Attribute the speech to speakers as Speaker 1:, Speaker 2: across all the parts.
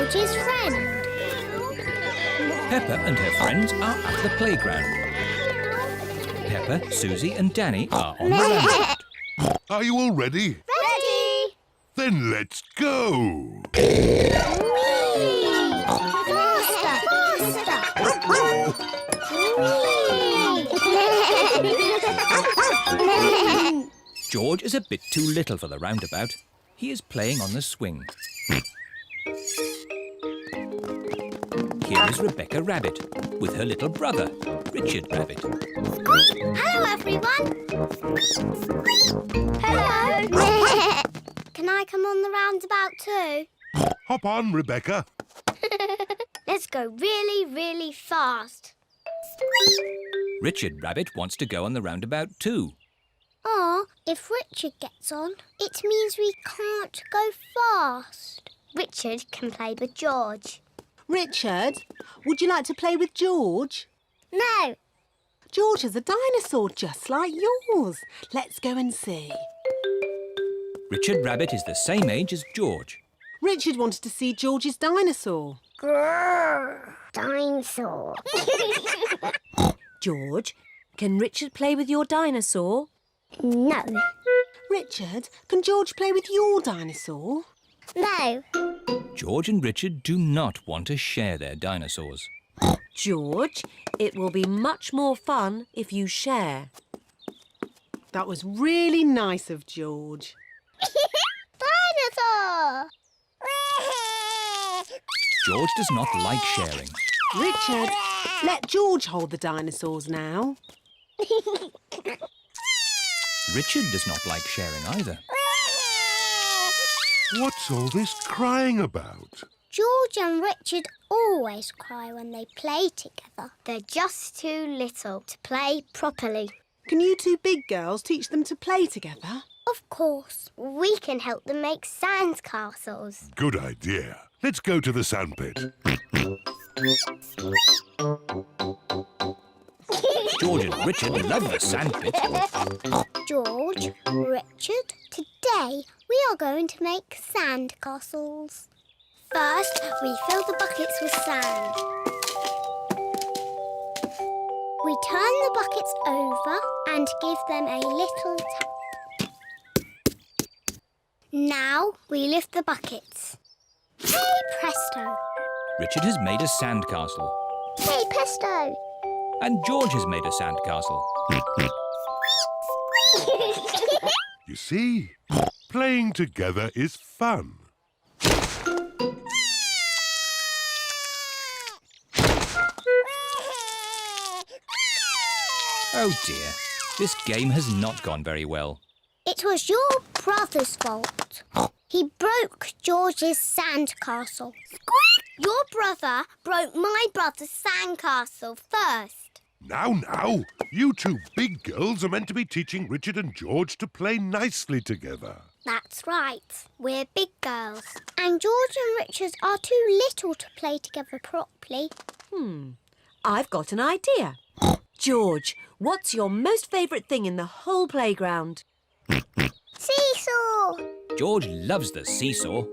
Speaker 1: George's friend.
Speaker 2: Peppa and her friends are at the playground. Peppa, Susie and Danny are on the roundabout.
Speaker 3: Are you all ready?
Speaker 1: Ready!
Speaker 3: Then let's go!
Speaker 2: George is a bit too little for the roundabout. He is playing on the swing. Here is Rebecca Rabbit with her little brother, Richard Rabbit.
Speaker 1: Hello, everyone. Hello. Can I come on the roundabout too?
Speaker 3: Hop on, Rebecca.
Speaker 1: Let's go really, really fast.
Speaker 2: Richard Rabbit wants to go on the roundabout too.
Speaker 1: If Richard gets on, it means we can't go fast. Richard can play with George.
Speaker 4: Richard, would you like to play with George?
Speaker 1: No.
Speaker 4: George is a dinosaur just like yours. Let's go and see.
Speaker 2: Richard Rabbit is the same age as George.
Speaker 4: Richard wanted to see George's dinosaur.
Speaker 1: Grrr, dinosaur.
Speaker 4: George, can Richard play with your dinosaur?
Speaker 1: No.
Speaker 4: Richard, can George play with your dinosaur?
Speaker 1: No.
Speaker 2: George and Richard do not want to share their dinosaurs.
Speaker 4: George, it will be much more fun if you share. That was really nice of George.
Speaker 1: Dinosaur!
Speaker 2: George does not like sharing.
Speaker 4: Richard, let George hold the dinosaurs now.
Speaker 2: Richard does not like sharing either.
Speaker 3: What's all this crying about?
Speaker 1: George and Richard always cry when they play together. They're just too little to play properly.
Speaker 4: Can you two big girls teach them to play together?
Speaker 1: Of course. We can help them make sand castles.
Speaker 3: Good idea. Let's go to the sandpit.
Speaker 2: George and Richard love the sandpit.
Speaker 1: George, Richard, today we are going to make sand castles. First, we fill the buckets with sand. We turn the buckets over and give them a little tap. Now we lift the buckets. Hey, presto!
Speaker 2: Richard has made a sandcastle.
Speaker 1: Hey, presto!
Speaker 2: And George has made a sandcastle.
Speaker 3: You see, playing together is fun.
Speaker 2: Oh dear, this game has not gone very well.
Speaker 1: It was your brother's fault. He broke George's sandcastle. Your brother broke my brother's sandcastle first.
Speaker 3: Now, you two big girls are meant to be teaching Richard and George to play nicely together.
Speaker 1: That's right. We're big girls. And George and Richard are too little to play together properly.
Speaker 4: I've got an idea. George, what's your most favourite thing in the whole playground?
Speaker 1: Seesaw!
Speaker 2: George loves the seesaw.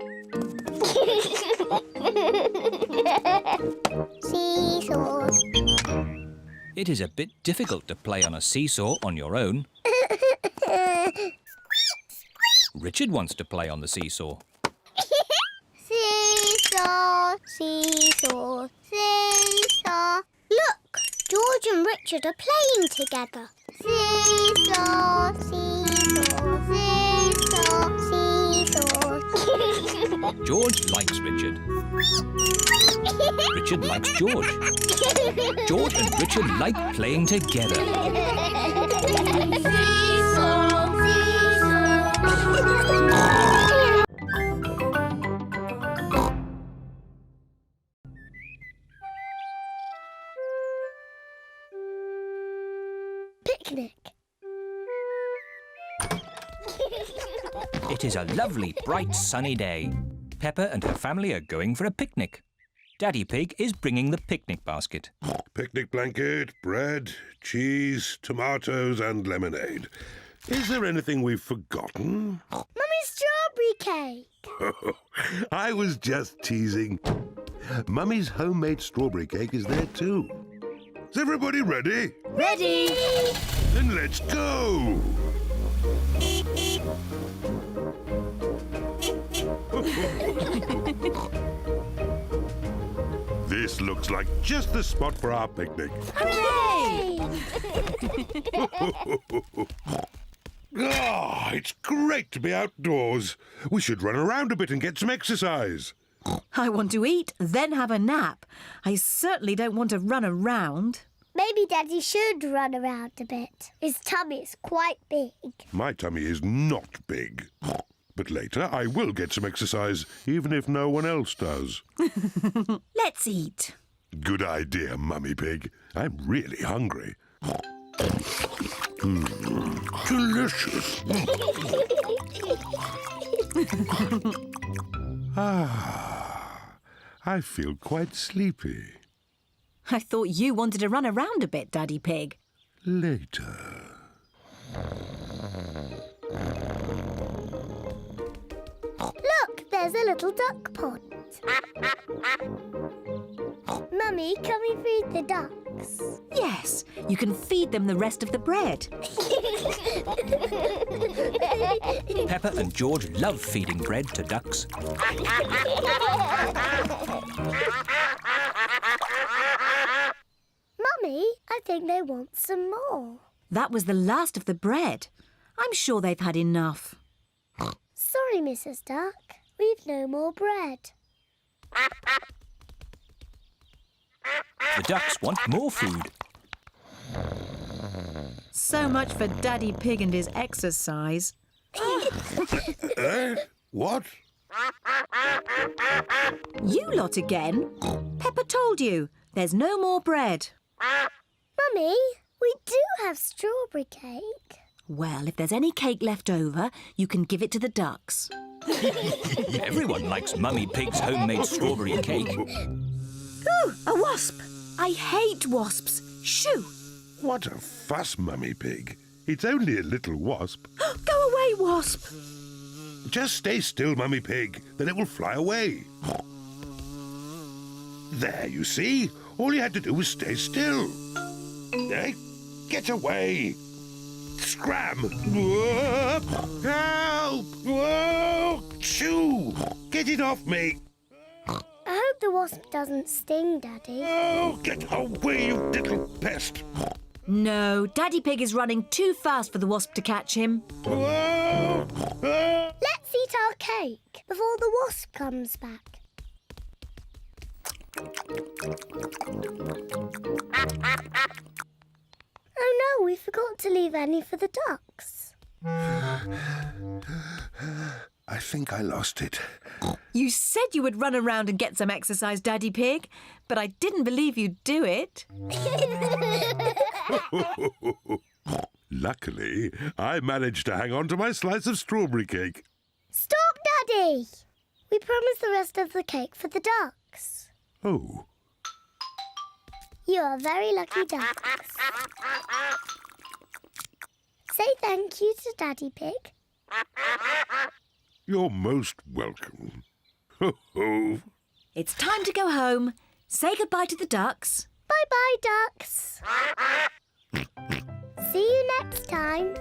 Speaker 1: Seesaws.
Speaker 2: It is a bit difficult to play on a seesaw on your own. Richard wants to play on the seesaw.
Speaker 1: Seesaw, seesaw, seesaw. Look, George and Richard are playing together. Seesaw, seesaw, seesaw, seesaw.
Speaker 2: George likes Richard. Richard likes George. George and Richard like playing together.
Speaker 1: Seesaw, Picnic.
Speaker 2: It is a lovely, bright, sunny day. Peppa and her family are going for a picnic. Daddy Pig is bringing the picnic basket.
Speaker 3: Picnic blanket, bread, cheese, tomatoes and lemonade. Is there anything we've forgotten?
Speaker 1: Mummy's strawberry cake.
Speaker 3: I was just teasing. Mummy's homemade strawberry cake is there too. Is everybody ready?
Speaker 5: Ready!
Speaker 3: Then let's go! This looks like just the spot for our picnic.
Speaker 5: Hooray!
Speaker 3: Ah, it's great to be outdoors. We should run around a bit and get some exercise.
Speaker 5: I want to eat, then have a nap. I certainly don't want to run around.
Speaker 1: Maybe Daddy should run around a bit. His tummy is quite big.
Speaker 3: My tummy is not big. But later I will get some exercise, even if no one else does.
Speaker 5: Let's eat.
Speaker 3: Good idea, Mummy Pig. I'm really hungry. Delicious. I feel quite sleepy.
Speaker 5: I thought you wanted to run around a bit, Daddy Pig.
Speaker 3: Later.
Speaker 1: Look, there's a little duck pond. Mummy, can we feed the ducks?
Speaker 5: Yes, you can feed them the rest of the bread.
Speaker 2: Peppa and George love feeding bread to ducks.
Speaker 1: Mummy, I think they want some more.
Speaker 5: That was the last of the bread. I'm sure they've had enough.
Speaker 1: Sorry, Mrs. Duck. We've no more bread.
Speaker 2: The ducks want more food.
Speaker 5: So much for Daddy Pig and his exercise.
Speaker 3: What?
Speaker 5: You lot again? Peppa told you. There's no more bread.
Speaker 1: Mummy, we do have strawberry cake.
Speaker 5: Well, if there's any cake left over, you can give it to the ducks.
Speaker 2: Everyone likes Mummy Pig's homemade strawberry cake.
Speaker 5: Ooh, a wasp! I hate wasps. Shoo!
Speaker 3: What a fuss, Mummy Pig. It's only a little wasp.
Speaker 5: Go away, wasp!
Speaker 3: Just stay still, Mummy Pig, then it will fly away. There, you see? All you had to do was stay still. Hey, get away! Scram! Whoop! Help! Whoa! Shoo! Get it off me!
Speaker 1: I hope the wasp doesn't sting, Daddy.
Speaker 3: Oh, get away, you little pest!
Speaker 5: No, Daddy Pig is running too fast for the wasp to catch him.
Speaker 3: Whoa!
Speaker 1: Let's eat our cake before the wasp comes back. Oh no, we forgot to leave any for the ducks.
Speaker 3: I think I lost it.
Speaker 5: You said you would run around and get some exercise, Daddy Pig, but I didn't believe you'd do it.
Speaker 3: Luckily, I managed to hang on to my slice of strawberry cake.
Speaker 1: Stop, Daddy! We promised the rest of the cake for the ducks.
Speaker 3: Oh.
Speaker 1: You are very lucky ducks. Say thank you to Daddy Pig.
Speaker 3: You're most welcome. Ho ho.
Speaker 5: It's time to go home. Say goodbye to the ducks.
Speaker 1: Bye-bye, ducks. See you next time.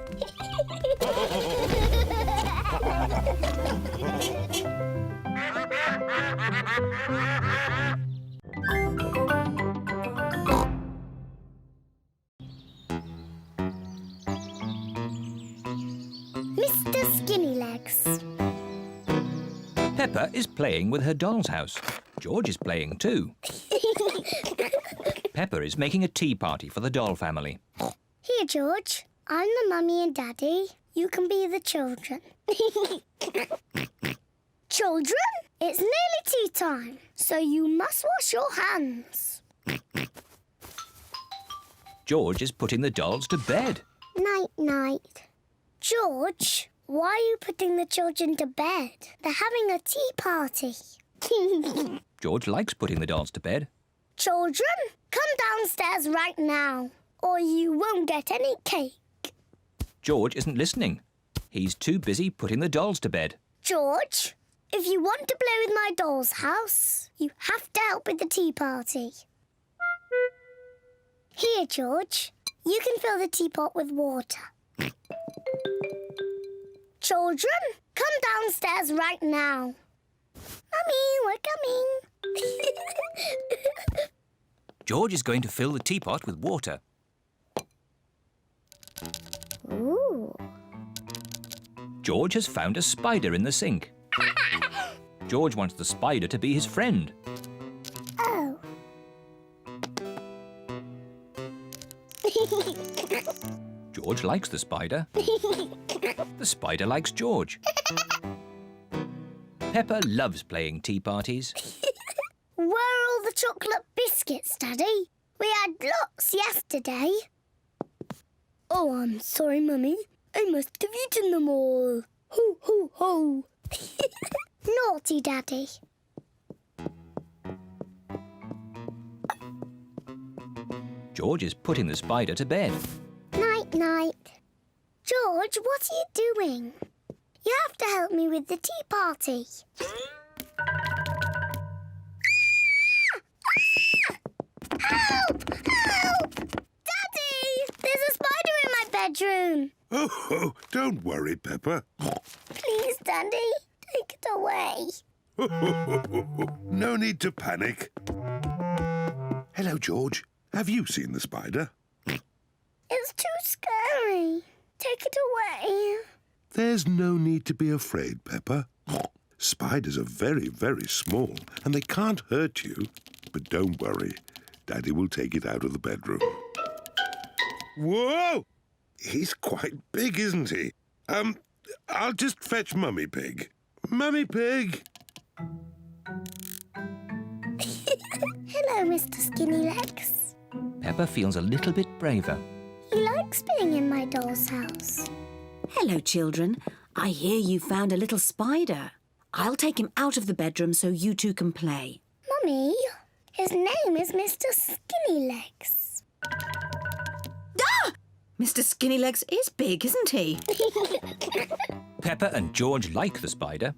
Speaker 1: Mr. Skinnylegs.
Speaker 2: Peppa is playing with her doll's house. George is playing too. Peppa is making a tea party for the doll family.
Speaker 1: Here, George. I'm the mummy and daddy. You can be the children. Children, it's nearly tea time, so you must wash your hands.
Speaker 2: George is putting the dolls to bed.
Speaker 1: Night-night. George, why are you putting the children to bed? They're having a tea party.
Speaker 2: George likes putting the dolls to bed.
Speaker 1: Children, come downstairs right now, or you won't get any cake.
Speaker 2: George isn't listening. He's too busy putting the dolls to bed.
Speaker 1: George. If you want to play with my doll's house, you have to help with the tea party. Here, George. You can fill the teapot with water. Children, come downstairs right now. Mummy, we're coming.
Speaker 2: George is going to fill the teapot with water.
Speaker 1: Ooh.
Speaker 2: George has found a spider in the sink. George wants the spider to be his friend.
Speaker 1: Oh.
Speaker 2: George likes the spider. The spider likes George. Peppa loves playing tea parties.
Speaker 1: Where are all the chocolate biscuits, Daddy? We had lots yesterday. Oh, I'm sorry, Mummy. I must have eaten them all. Ho, ho, ho. Naughty Daddy.
Speaker 2: George is putting the spider to bed.
Speaker 1: Night, night. George, what are you doing? You have to help me with the tea party. Help! Help! Daddy! There's a spider in my bedroom.
Speaker 3: Oh, don't worry, Peppa.
Speaker 1: Please, Daddy, take it away.
Speaker 3: No need to panic. Hello, George. Have you seen the spider?
Speaker 1: It's too scary. Take it away.
Speaker 3: There's no need to be afraid, Peppa. Spiders are very, very small and they can't hurt you. But don't worry. Daddy will take it out of the bedroom. Whoa! He's quite big, isn't he? I'll just fetch Mummy Pig. Mummy Pig!
Speaker 1: Hello, Mr. Skinnylegs.
Speaker 2: Peppa feels a little bit braver.
Speaker 1: He likes being in my doll's house.
Speaker 5: Hello, children. I hear you found a little spider. I'll take him out of the bedroom so you two can play.
Speaker 1: Mummy, his name is Mr. Skinnylegs.
Speaker 5: Ah! Mr. Skinnylegs is big, isn't he?
Speaker 2: Peppa and George like the spider.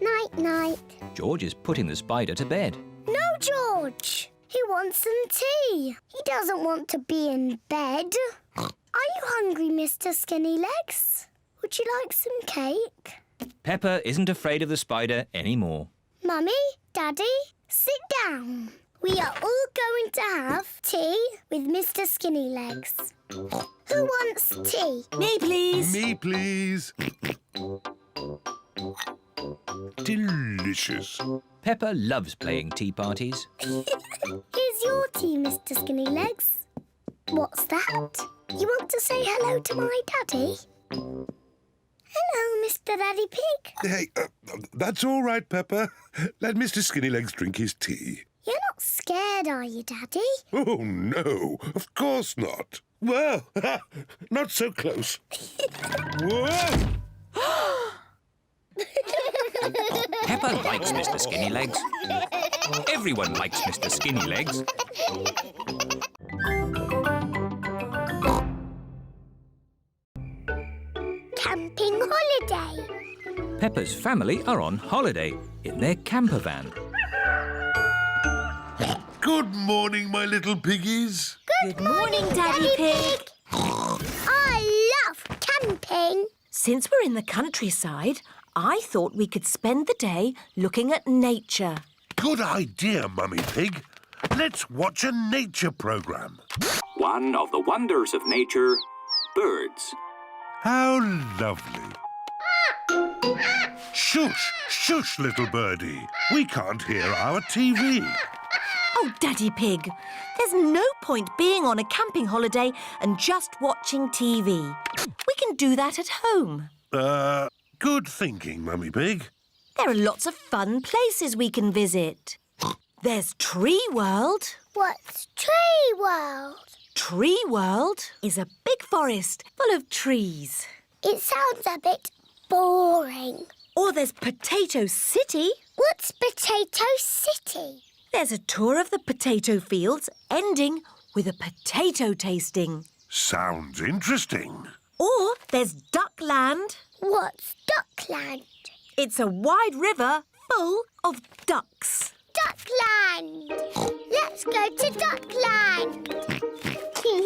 Speaker 1: Night, night.
Speaker 2: George is putting the spider to bed.
Speaker 1: No, George. He wants some tea. He doesn't want to be in bed. Are you hungry, Mr. Skinnylegs? Would you like some cake?
Speaker 2: Peppa isn't afraid of the spider anymore.
Speaker 1: Mummy, Daddy, sit down. We are all going to have tea with Mr. Skinnylegs. Who wants tea?
Speaker 5: Me, please.
Speaker 3: Me, please. Delicious.
Speaker 2: Peppa loves playing tea parties.
Speaker 1: Here's your tea, Mr. Skinnylegs. What's that? You want to say hello to my daddy? Hello, Mr. Daddy Pig.
Speaker 3: Hey, that's all right, Peppa. Let Mr. Skinnylegs drink his tea.
Speaker 1: You're not scared, are you, Daddy?
Speaker 3: Oh, no, of course not. Well, not so close. Whoa!
Speaker 2: Peppa likes Mr. Skinnylegs. Everyone likes Mr. Skinnylegs.
Speaker 1: Camping holiday.
Speaker 2: Peppa's family are on holiday in their camper van.
Speaker 3: Good morning, my little piggies.
Speaker 1: Good morning, Daddy Pig. I love camping.
Speaker 5: Since we're in the countryside, I thought we could spend the day looking at nature.
Speaker 3: Good idea, Mummy Pig. Let's watch a nature program.
Speaker 2: One of the wonders of nature, birds.
Speaker 3: How lovely. Shush, shush, little birdie. We can't hear our TV.
Speaker 5: Oh, Daddy Pig, there's no point being on a camping holiday and just watching TV. We can do that at home.
Speaker 3: Good thinking, Mummy Pig.
Speaker 5: There are lots of fun places we can visit. There's Tree World.
Speaker 1: What's Tree World?
Speaker 5: Tree World is a big forest full of trees.
Speaker 1: It sounds a bit boring.
Speaker 5: Or there's Potato City.
Speaker 1: What's Potato City?
Speaker 5: There's a tour of the potato fields ending with a potato tasting.
Speaker 3: Sounds interesting.
Speaker 5: Or there's Duckland.
Speaker 1: What's Duckland?
Speaker 5: It's a wide river full of ducks.
Speaker 1: Duckland! Let's go to Duckland!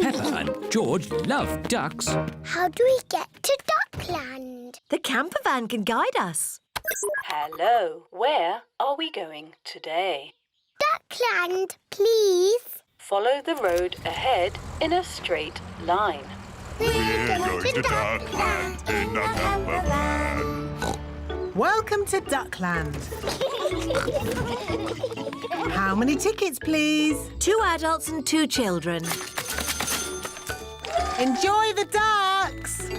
Speaker 2: Peppa and George love ducks.
Speaker 1: How do we get to Duckland?
Speaker 5: The camper van can guide us.
Speaker 6: Hello, where are we going today?
Speaker 1: Duckland, please.
Speaker 6: Follow the road ahead in a straight line.
Speaker 3: We're going to Duckland in the camper van.
Speaker 4: Welcome to Duckland. How many tickets, please?
Speaker 5: 2 adults and 2 children.
Speaker 4: Enjoy the ducks.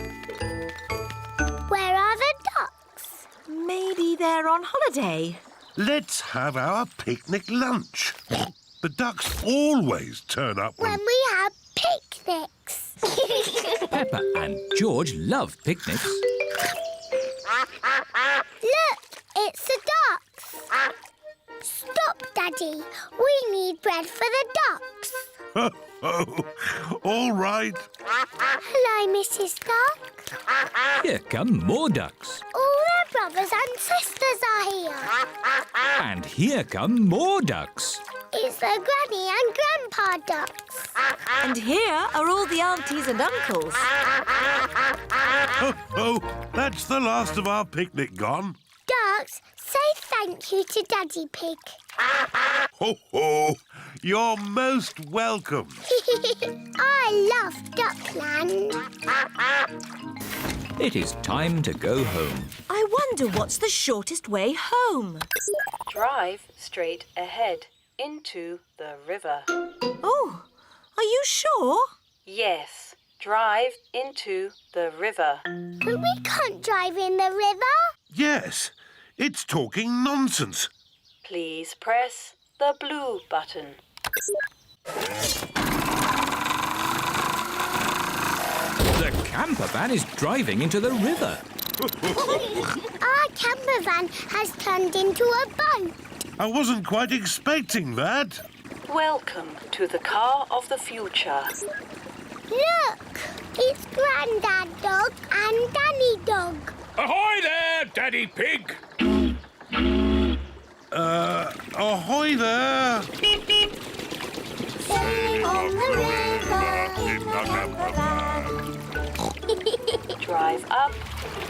Speaker 1: Where are the ducks?
Speaker 5: Maybe they're on holiday.
Speaker 3: Let's have our picnic lunch. The ducks always turn up
Speaker 1: When we have picnics.
Speaker 2: Peppa and George love picnics.
Speaker 1: Look, it's the ducks. Stop, Daddy. We need bread for the ducks.
Speaker 3: Oh, all right.
Speaker 1: Hello, Mrs. Duck.
Speaker 2: Here come more ducks.
Speaker 1: All their brothers and sisters are here.
Speaker 2: And here come more ducks.
Speaker 1: It's the Granny and Grandpa ducks.
Speaker 5: And here are all the aunties and uncles.
Speaker 3: Oh, that's the last of our picnic gone.
Speaker 1: Ducks, say thank you to Daddy Pig.
Speaker 3: Ho, ho. You're most welcome.
Speaker 1: I love Duckland.
Speaker 2: It is time to go home.
Speaker 5: I wonder what's the shortest way home.
Speaker 6: Drive straight ahead into the river.
Speaker 5: Oh, are you sure?
Speaker 6: Yes, drive into the river.
Speaker 1: But we can't drive in the river.
Speaker 3: Yes, it's talking nonsense.
Speaker 6: Please press the blue button.
Speaker 2: The camper van is driving into the river.
Speaker 1: Our camper van has turned into a boat.
Speaker 3: I wasn't quite expecting that.
Speaker 6: Welcome to the car of the future.
Speaker 1: Look, it's Grandad Dog and Danny Dog.
Speaker 3: Ahoy there, Daddy Pig! Ahoy there!
Speaker 1: Sailing on the river
Speaker 3: In the camper van.
Speaker 6: Drive up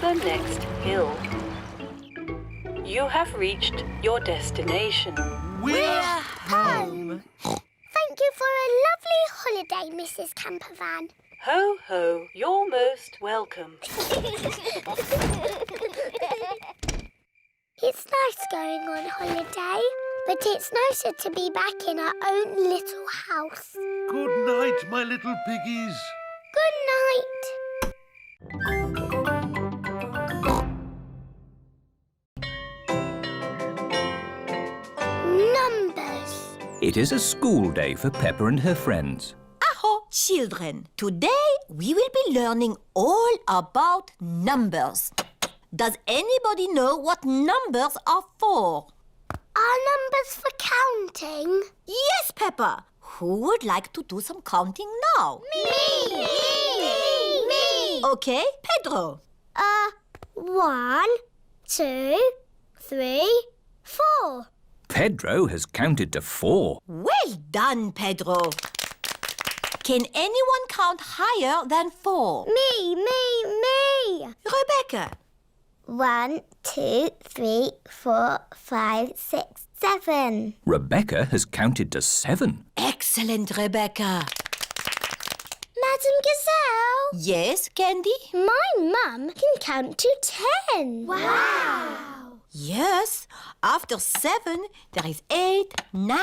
Speaker 6: the next hill. You have reached your destination.
Speaker 3: We're
Speaker 1: home. Thank you for a lovely holiday, Mrs. Campervan.
Speaker 6: Ho, ho, you're most welcome.
Speaker 1: It's nice going on holiday, but it's nicer to be back in our own little house.
Speaker 3: Good night, my little piggies.
Speaker 1: Good night. Numbers.
Speaker 2: It is a school day for Peppa and her friends.
Speaker 5: Aho, children. Today we will be learning all about numbers. Does anybody know what numbers are for?
Speaker 1: Are numbers for counting?
Speaker 5: Yes, Peppa. Who would like to do some counting now?
Speaker 1: Me!
Speaker 5: Okay, Pedro.
Speaker 1: 1, 2, 3, 4.
Speaker 2: Pedro has counted to 4.
Speaker 5: Well done, Pedro. Can anyone count higher than 4?
Speaker 1: Me!
Speaker 5: Rebecca.
Speaker 1: 1, 2, 3, 4, 5, 6, 7.
Speaker 2: Rebecca has counted to 7.
Speaker 5: Excellent, Rebecca.
Speaker 1: Madam Gazelle,
Speaker 5: Yes, Candy?
Speaker 1: my mum can count to 10. Wow!
Speaker 5: Yes. After 7, there is 8, 9,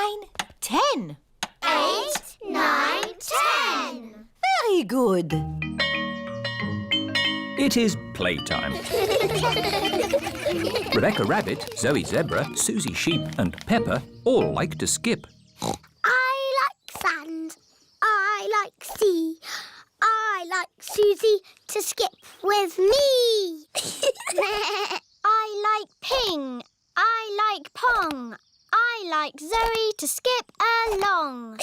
Speaker 5: 10.
Speaker 1: 8, 9, 10.
Speaker 5: Very good.
Speaker 2: It is playtime. Rebecca Rabbit, Zoe Zebra, Susie Sheep and Peppa all like to skip.
Speaker 1: I like sand. I like sea. I like Susie to skip with me.
Speaker 7: I like ping. I like pong. I
Speaker 1: I like Zoe to skip along.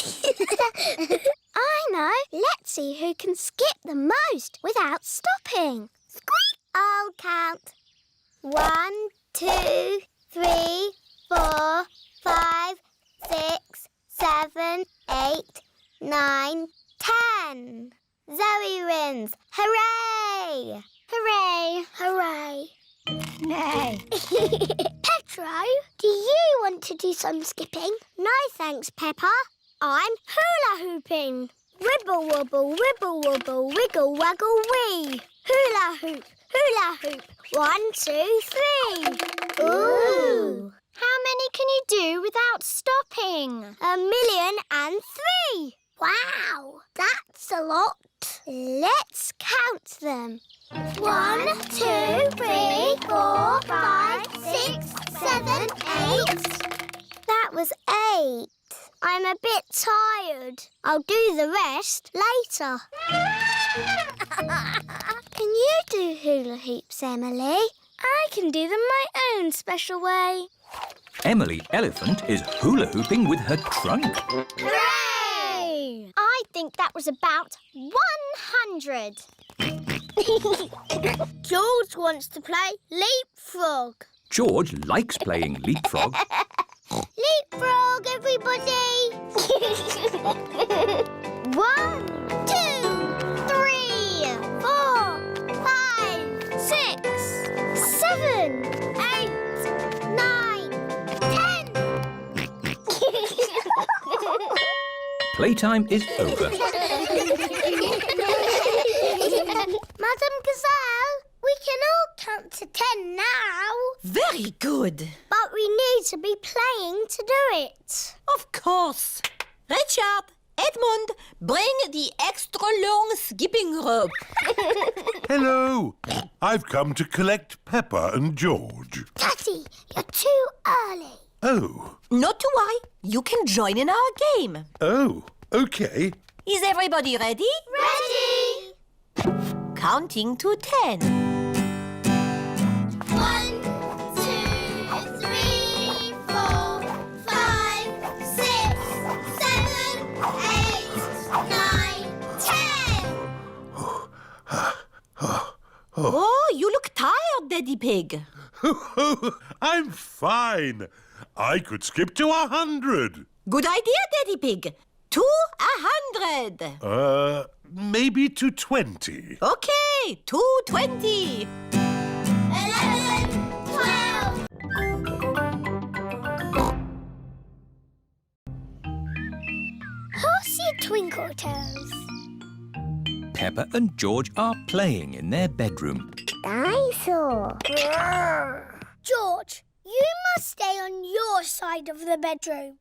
Speaker 1: I know. Let's see who can skip the most without stopping. Squeak! I'll count. 1, 2, 3, 4, 5, 6, 7, 8, 9, 10. Zoe wins. Hooray! Hooray! Hooray! No. Petro, do you want to do some skipping? No, thanks, Peppa. I'm hula hooping. Ribble wobble, wibble wobble, wiggle waggle wee. Hula hoop, hula hoop. 1, 2, 3. Ooh. How many can you do without stopping? 1,000,003. Wow, that's a lot. Let's count them. 1, 2, 3, 4, 5, 6, 7, 8. That was 8. I'm a bit tired. I'll do the rest later. Can you do hula hoops, Emily? I can do them my own special way.
Speaker 2: Emily Elephant is hula hooping with her trunk.
Speaker 1: Hooray! I think that was about 100. George wants to play leapfrog.
Speaker 2: George likes playing leapfrog.
Speaker 1: Leapfrog, everybody! 1, 2, 3, 4, 5, 6, 7, 8, 9, 10.
Speaker 2: Playtime is over.
Speaker 1: Madam Gazelle, we can all count to 10 now.
Speaker 5: Very good.
Speaker 1: But we need to be playing to do it.
Speaker 5: Of course. Richard, Edmund, bring the extra long skipping rope.
Speaker 3: Hello. I've come to collect Peppa and George.
Speaker 1: Daddy, you're too early.
Speaker 3: Oh.
Speaker 5: Not to worry. You can join in our game.
Speaker 3: Oh, OK.
Speaker 5: Is everybody ready?
Speaker 1: Ready?
Speaker 5: Counting to 10.
Speaker 1: 1, 2, 3, 4, 5, 6, 7, 8, 9, 10.
Speaker 5: Oh, you look tired, Daddy Pig.
Speaker 3: I'm fine. I could skip to 100.
Speaker 5: Good idea, Daddy Pig. To 100.
Speaker 3: Maybe to 20.
Speaker 5: Okay, to 20.
Speaker 1: 11, 12. Horsey Twinkle Toes.
Speaker 2: Peppa and George are playing in their bedroom.
Speaker 1: Dinosaur. George, you must stay on your side of the bedroom.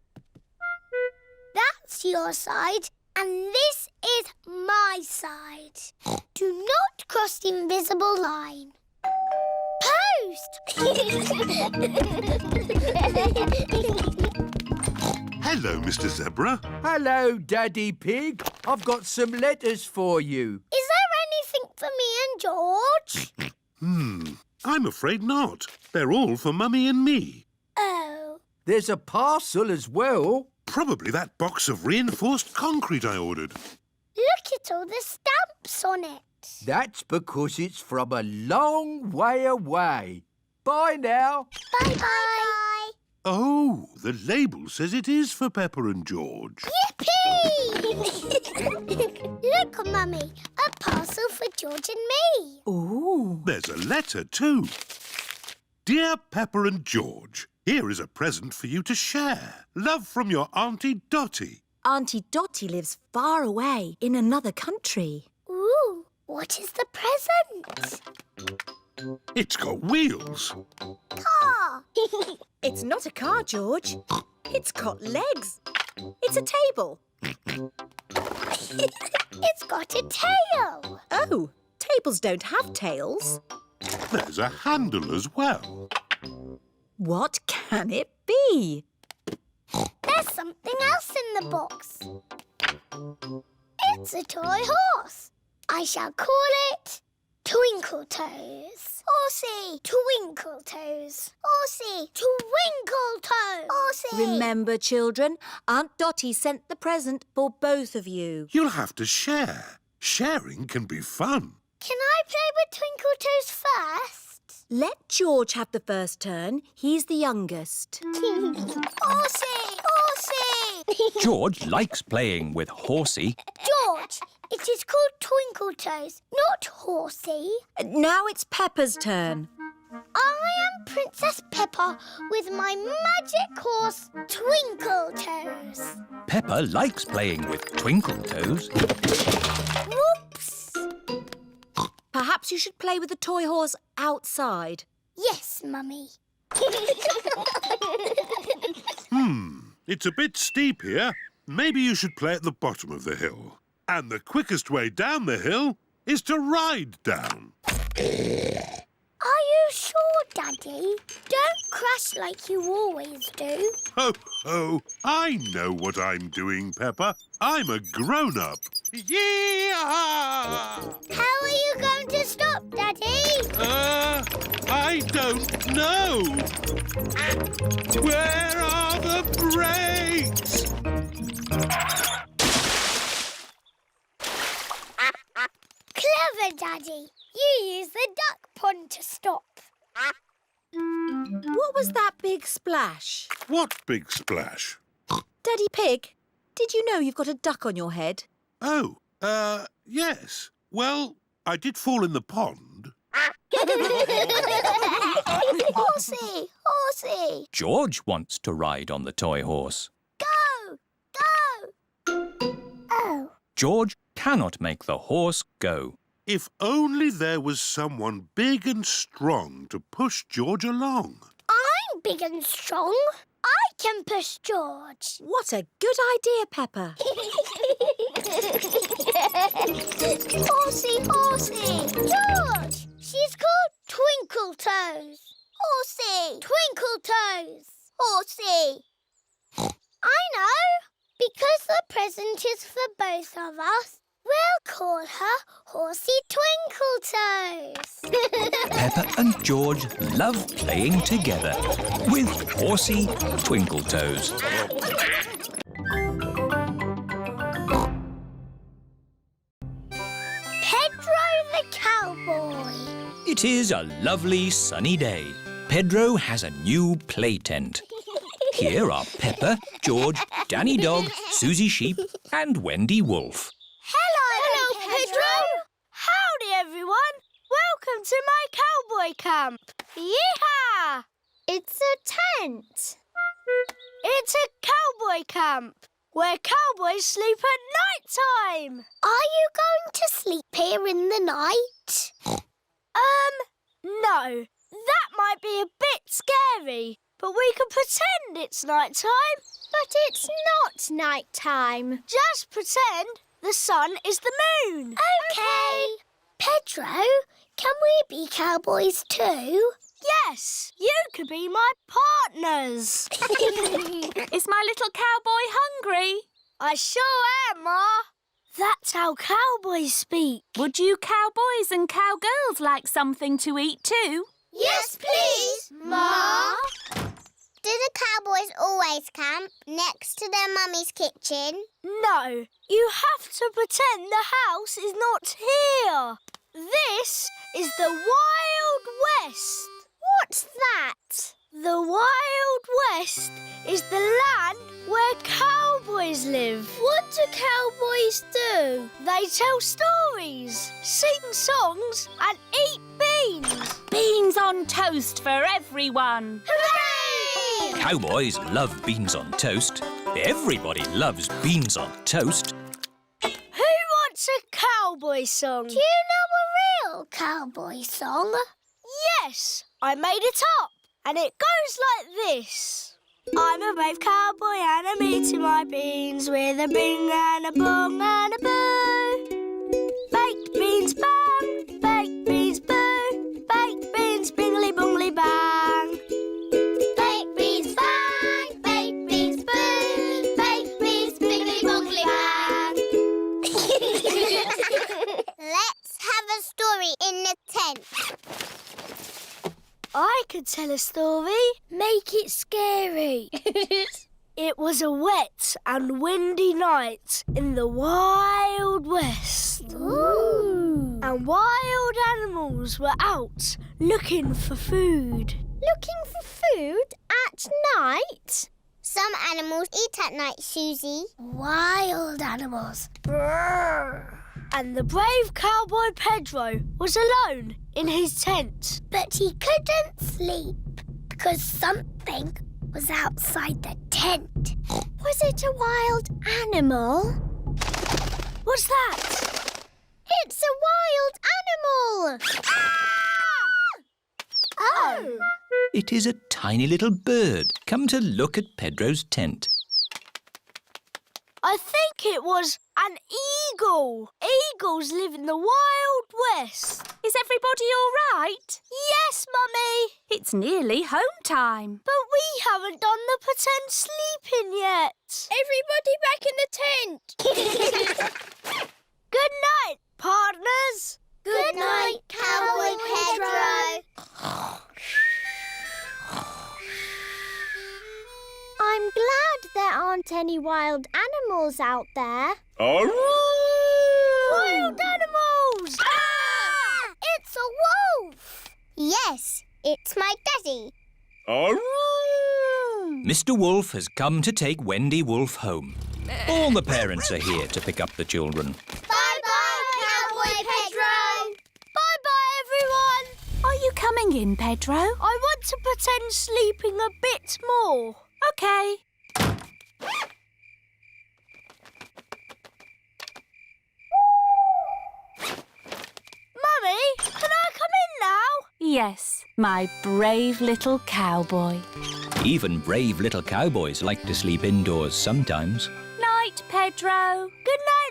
Speaker 1: That's your side, and this is my side. Do not cross the invisible line. Post!
Speaker 3: Hello, Mr. Zebra.
Speaker 7: Hello, Daddy Pig. I've got some letters for you.
Speaker 1: Is there anything for me and George?
Speaker 3: I'm afraid not. They're all for Mummy and me.
Speaker 1: Oh.
Speaker 7: There's a parcel as well.
Speaker 3: Probably that box of reinforced concrete I ordered.
Speaker 1: Look at all the stamps on it.
Speaker 7: That's because it's from a long way away. Bye now.
Speaker 1: Bye-bye.
Speaker 3: Oh, the label says it is for Peppa and George.
Speaker 1: Yippee! Look, Mummy, a parcel for George and me.
Speaker 5: Ooh.
Speaker 3: There's a letter too. Dear Peppa and George, here is a present for you to share. Love from your Auntie Dottie.
Speaker 5: Auntie Dottie lives far away in another country.
Speaker 1: Ooh, what is the present?
Speaker 3: It's got wheels.
Speaker 1: Car.
Speaker 4: It's not a car, George. It's got legs. It's a table.
Speaker 1: It's got a tail.
Speaker 4: Oh, tables don't have tails.
Speaker 3: There's a handle as well.
Speaker 5: What can it be?
Speaker 1: There's something else in the box. It's a toy horse. I shall call it Twinkle toes. Horsey. Twinkle toes. Horsey. Twinkle toes. Horsey.
Speaker 5: Remember, children, Aunt Dotty sent the present for both of you.
Speaker 3: You'll have to share. Sharing can be fun.
Speaker 1: Can I play with Twinkle toes first?
Speaker 5: Let George have the first turn. He's the youngest.
Speaker 1: Horsey. Horsey.
Speaker 2: George likes playing with Horsey.
Speaker 1: George, it is called Twinkle toes, not Horsey.
Speaker 5: Now it's Peppa's turn.
Speaker 1: I am Princess Peppa with my magic horse, Twinkle Toes.
Speaker 2: Peppa likes playing with Twinkle Toes.
Speaker 1: Whoops!
Speaker 5: Perhaps you should play with the toy horse outside.
Speaker 1: Yes, Mummy.
Speaker 3: It's a bit steep here. Maybe you should play at the bottom of the hill. And the quickest way down the hill is to ride down.
Speaker 1: Are you sure, Daddy? Don't crash like you always do.
Speaker 3: Ho, ho! I know what I'm doing, Peppa. I'm a grown-up. Yee-haw!
Speaker 1: How are you going to stop, Daddy?
Speaker 3: I don't know. Where are the brakes?
Speaker 1: Clever, Daddy. You use the duck pond to stop.
Speaker 5: What was that big splash?
Speaker 3: What big splash?
Speaker 5: Daddy Pig, did you know you've got a duck on your head?
Speaker 3: Oh, yes. Well, I did fall in the pond.
Speaker 1: Horsey! Horsey!
Speaker 2: George wants to ride on the toy horse.
Speaker 1: Go! Go! Oh.
Speaker 2: George cannot make the horse go.
Speaker 3: If only there was someone big and strong to push George along.
Speaker 1: I'm big and strong. I can push George.
Speaker 5: What a good idea, Peppa.
Speaker 1: Horsey, Horsey! George! She's called Twinkle Toes. Horsey! Twinkle Toes. Horsey! I know. Because the present is for both of us, we'll call her Horsey Twinkle Toes.
Speaker 2: Peppa and George love playing together with Horsey Twinkle Toes.
Speaker 1: Pedro the Cowboy.
Speaker 2: It is a lovely sunny day. Pedro has a new play tent. Here are Peppa, George, Danny Dog, Susie Sheep and Wendy Wolf.
Speaker 1: Hello, Pedro.
Speaker 8: Howdy, everyone. Welcome to my cowboy camp. Yeehaw!
Speaker 1: It's a tent.
Speaker 8: It's a cowboy camp where cowboys sleep at night time.
Speaker 1: Are you going to sleep here in the night?
Speaker 8: No. That might be a bit scary, but we can pretend it's night time.
Speaker 1: But it's not night time.
Speaker 8: Just pretend the sun is the moon.
Speaker 1: OK. Pedro, can we be cowboys too?
Speaker 8: Yes, you could be my partners.
Speaker 9: Is my little cowboy hungry?
Speaker 8: I sure am, Ma. That's how cowboys speak.
Speaker 9: Would you cowboys and cowgirls like something to eat too?
Speaker 1: Yes, please, Ma. Do the cowboys always camp next to their mummy's kitchen?
Speaker 8: No, you have to pretend the house is not here. This is the Wild West.
Speaker 1: What's that?
Speaker 8: The Wild West is the land where cowboys live.
Speaker 1: What do cowboys do?
Speaker 8: They tell stories, sing songs and eat beans.
Speaker 9: Beans on toast for everyone.
Speaker 1: Hooray!
Speaker 2: Cowboys love beans on toast. Everybody loves beans on toast.
Speaker 8: Who wants a cowboy song?
Speaker 1: Do you know a real cowboy song?
Speaker 8: Yes, I made it up. And it goes like this. I'm a brave cowboy and I'm eating my beans with a bing and a bong and a boo. Baked beans bang, baked beans boo, baked beans bingly bongly bang.
Speaker 1: Baked beans bang, baked beans boo, baked beans bingly bongly bang. Let's have a story story in the tent.
Speaker 8: I could tell a story.
Speaker 1: Make it scary.
Speaker 8: It was a wet and windy night in the Wild West.
Speaker 1: Ooh.
Speaker 8: And wild animals were out looking for food.
Speaker 1: Looking for food at night? Some animals eat at night, Susie. Wild animals. Brrr.
Speaker 8: And the brave cowboy Pedro was alone in his tent.
Speaker 1: But he couldn't sleep because something was outside the tent. Was it a wild animal?
Speaker 8: What's that?
Speaker 1: It's a wild animal! Ah! Oh!
Speaker 2: It is a tiny little bird come to look at Pedro's tent.
Speaker 8: I think it was an eagle. Eagles live in the Wild West.
Speaker 9: Is everybody all right?
Speaker 8: Yes, Mummy.
Speaker 9: It's nearly home time.
Speaker 8: But we haven't done the pretend sleeping yet.
Speaker 1: Everybody back in the tent!
Speaker 8: Good night, partners.
Speaker 1: Good night, Cowboy Pedro. I'm glad there aren't any wild animals out there.
Speaker 8: Wild animals!
Speaker 1: Ah! It's a wolf! Yes, it's my daddy.
Speaker 2: Mr. Wolf has come to take Wendy Wolf home. All the parents are here to pick up the children.
Speaker 1: Bye-bye, Cowboy Pedro.
Speaker 8: Bye-bye, everyone.
Speaker 9: Are you coming in, Pedro?
Speaker 8: I want to pretend sleeping a bit more.
Speaker 9: OK.
Speaker 8: Mummy, can I come in now?
Speaker 9: Yes, my brave little cowboy.
Speaker 2: Even brave little cowboys like to sleep indoors sometimes.
Speaker 9: Night, Pedro.
Speaker 8: Good night,